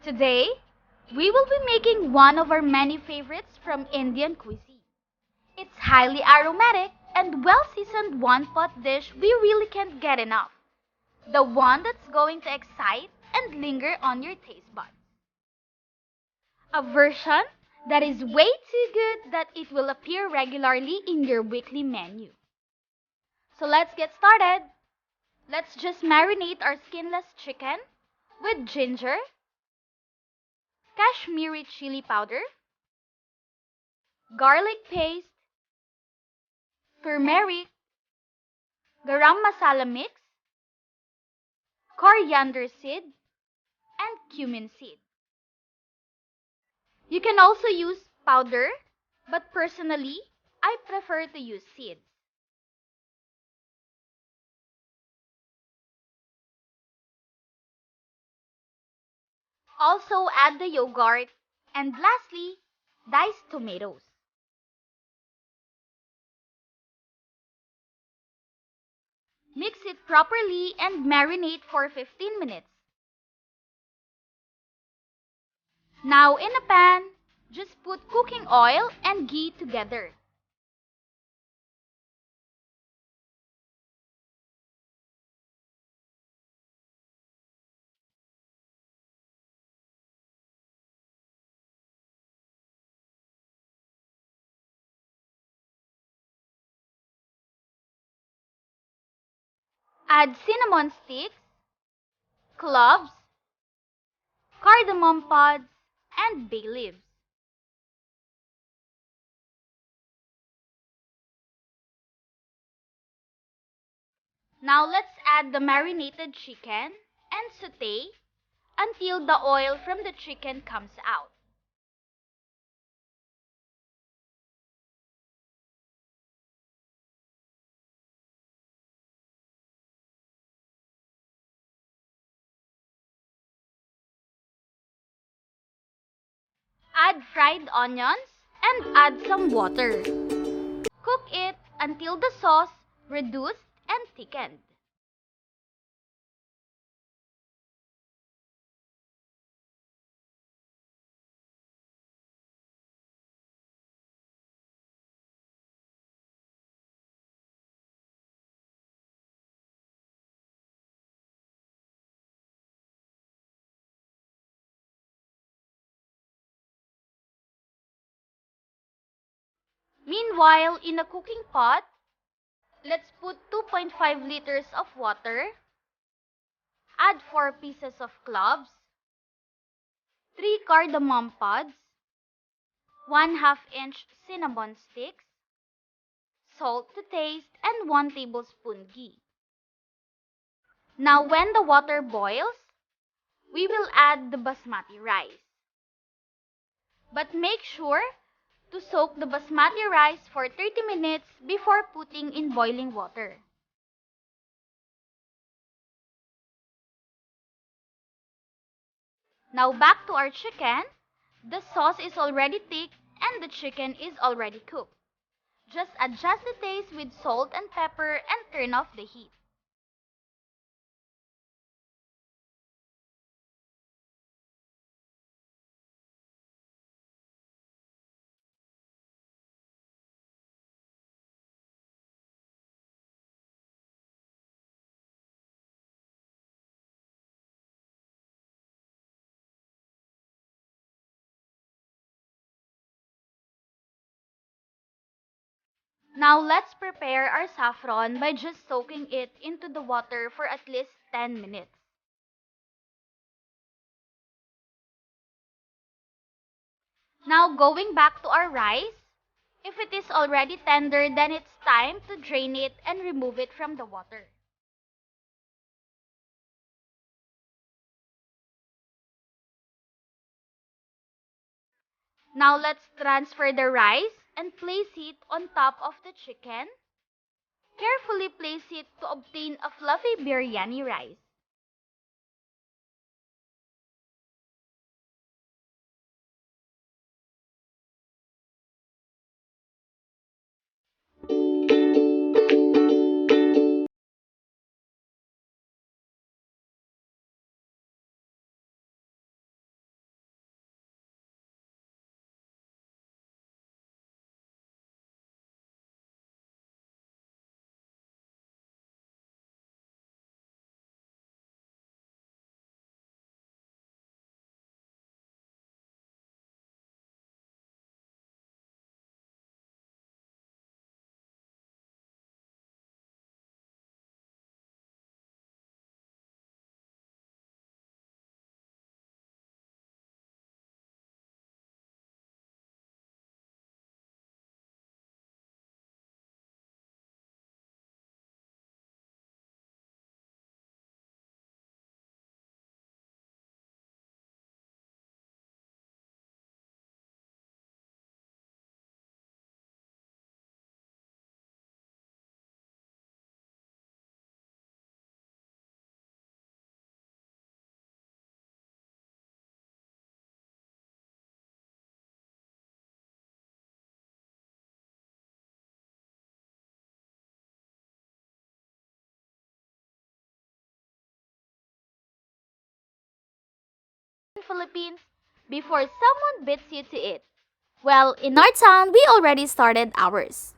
Today, we will be making one of our many favorites from Indian cuisine. It's highly aromatic and well-seasoned one-pot dish we really can't get enough. The one that's going to excite and linger on your taste buds. A version that is way too good that it will appear regularly in your weekly menu. So let's get started. Let's just marinate our skinless chicken with ginger, Kashmiri chili powder, garlic paste, turmeric, garam masala mix, coriander seed, and cumin seed. You can also use powder, but personally, I prefer to use seeds. Also add the yogurt, and lastly, diced tomatoes. Mix it properly and marinate for 15 minutes. Now in a pan, just put cooking oil and ghee together. Add cinnamon sticks, cloves, cardamom pods, and bay leaves. Now let's add the marinated chicken and saute until the oil from the chicken comes out. Add fried onions and add some water. Cook it until the sauce reduced and thickened. Meanwhile, in a cooking pot, let's put 2.5 liters of water, add 4 pieces of cloves, 3 cardamom pods, 1/2 inch cinnamon sticks, salt to taste, and 1 tablespoon ghee. Now when the water boils, we will add the basmati rice. But make sure to soak the basmati rice for 30 minutes before putting in boiling water. Now back to our chicken. The sauce is already thick and the chicken is already cooked. Just adjust the taste with salt and pepper and turn off the heat. Now let's prepare our saffron by just soaking it into the water for at least 10 minutes. Now going back to our rice, if it is already tender, then it's time to drain it and remove it from the water. Now let's transfer the rice and place it on top of the chicken. Carefully place it to obtain a fluffy biryani rice. Philippines before someone beats you to it? Well, in our town, we already started ours.